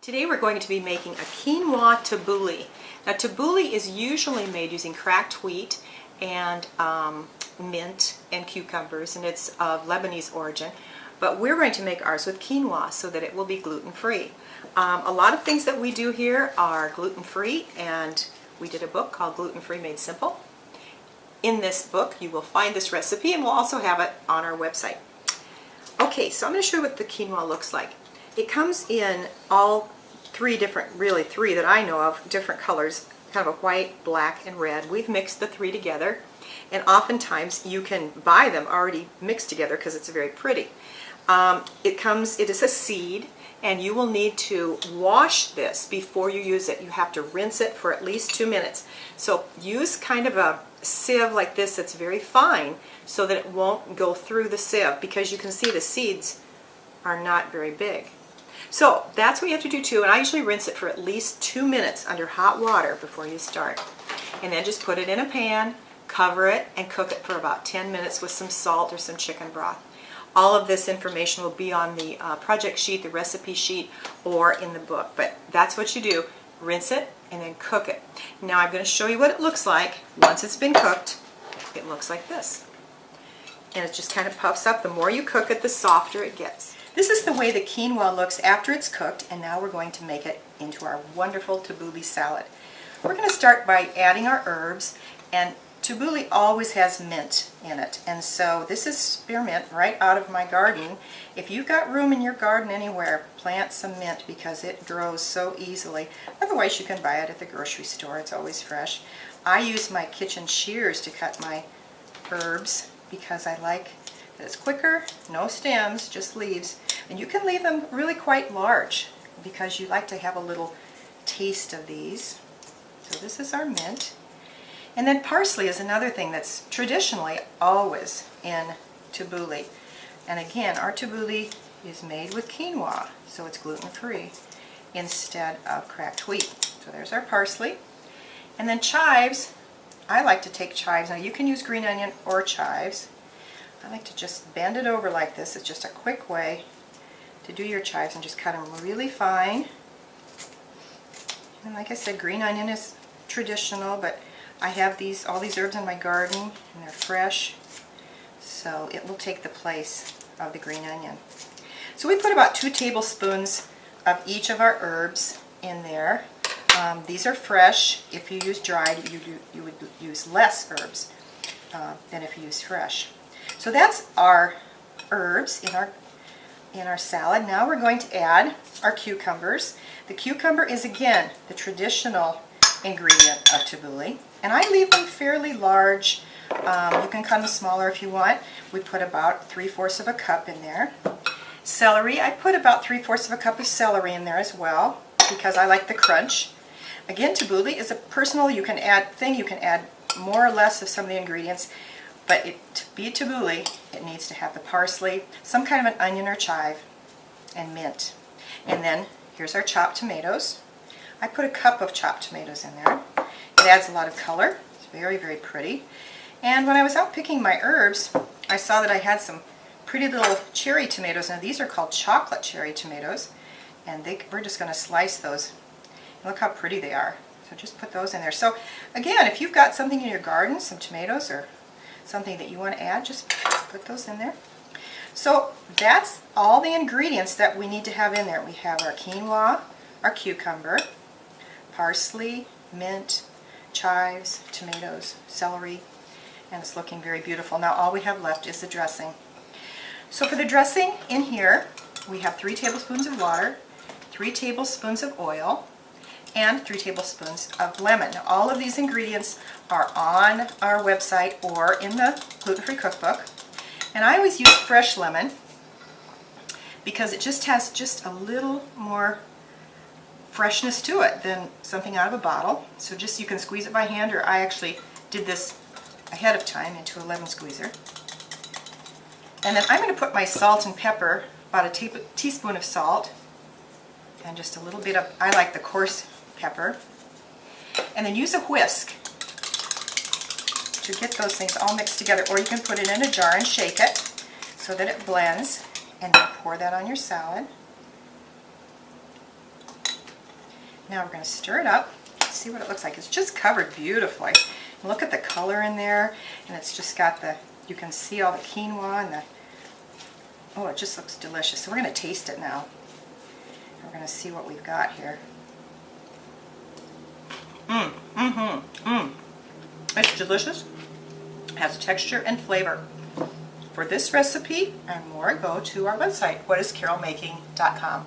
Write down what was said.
Today we're going to be making a quinoa tabbouleh. Now tabbouleh is usually made using cracked wheat and mint and cucumbers, and it's of Lebanese origin. But we're going to make ours with quinoa so that it will be gluten-free. A lot of things that we do here are gluten-free, and we did a book called Gluten Free Made Simple. In this book you will find this recipe, and we'll also have it on our website. Okay, so I'm going to show you what the quinoa looks like. It comes in all three that I know of, different colors, kind of a white, black, and red. We've mixed the three together, and oftentimes you can buy them already mixed together because it's very pretty. It is a seed, and you will need to wash this before you use it. You have to rinse it for at least 2 minutes. So use kind of a sieve like this that's very fine so that it won't go through the sieve, because you can see the seeds are not very big. So that's what you have to do too, and I usually rinse it for at least 2 minutes under hot water before you start. And then just put it in a pan, cover it, and cook it for about 10 minutes with some salt or some chicken broth. All of this information will be on the project sheet, the recipe sheet, or in the book. But that's what you do. Rinse it and then cook it. Now I'm going to show you what it looks like once it's been cooked. It looks like this. And it just kind of puffs up. The more you cook it, the softer it gets. This is the way the quinoa looks after it's cooked, and now we're going to make it into our wonderful tabbouleh salad. We're going to start by adding our herbs, and tabbouleh always has mint in it, and so this is spearmint right out of my garden. If you've got room in your garden anywhere, plant some mint because it grows so easily. Otherwise you can buy it at the grocery store. It's always fresh. I use my kitchen shears to cut my herbs because I like that it's quicker, no stems, just leaves. And you can leave them really quite large because you like to have a little taste of these. So this is our mint. And then parsley is another thing that's traditionally always in tabbouleh. And again, our tabbouleh is made with quinoa, so it's gluten-free instead of cracked wheat. So there's our parsley. And then chives, I like to take chives. Now you can use green onion or chives. I like to just bend it over like this. It's just a quick way to do your chives, and just cut them really fine. And like I said, green onion is traditional, but I have all these herbs in my garden, and they're fresh, so it will take the place of the green onion. So we put about 2 tablespoons of each of our herbs in there. These are fresh. If you use dried, you would use less herbs than if you use fresh. So that's our herbs in our salad. Now we're going to add our cucumbers. The cucumber is, again, the traditional ingredient of tabbouleh, and I leave them fairly large. You can cut them smaller if you want. We put about 3/4 of a cup in there. Celery, I put about 3/4 of a cup of celery in there as well because I like the crunch. Again, tabbouleh is a personal, you can add more or less of some of the ingredients, but to be tabbouleh, it needs to have the parsley, some kind of an onion or chive, and mint. And then here's our chopped tomatoes. I put a cup of chopped tomatoes in there. It adds a lot of color. It's very, very pretty. And when I was out picking my herbs, I saw that I had some pretty little cherry tomatoes. Now these are called chocolate cherry tomatoes, and we're just going to slice those. Look how pretty they are. So just put those in there. So again, if you've got something in your garden, some tomatoes or something that you want to add, just put those in there. So that's all the ingredients that we need to have in there. We have our quinoa, our cucumber, parsley, mint, chives, tomatoes, celery, and it's looking very beautiful. Now all we have left is the dressing. So for the dressing in here, we have 3 tablespoons of water, 3 tablespoons of oil, and 3 tablespoons of lemon. Now all of these ingredients are on our website or in the gluten-free cookbook. And I always use fresh lemon because it just has just a little more freshness to it than something out of a bottle. So just you can squeeze it by hand, or I actually did this ahead of time into a lemon squeezer. And then I'm going to put my salt and pepper, about a teaspoon of salt, and just a little bit of, I like the coarse pepper. And then use a whisk to get those things all mixed together, or you can put it in a jar and shake it so that it blends, and then pour that on your salad. Now we're going to stir it up, see what it looks like. It's just covered beautifully. And look at the color in there, and it's just got the, you can see all the quinoa and the, oh, it just looks delicious. So we're going to taste it now. We're going to see what we've got here. It's delicious. It has texture and flavor. For this recipe and more, go to our website, whatiscarolmaking.com.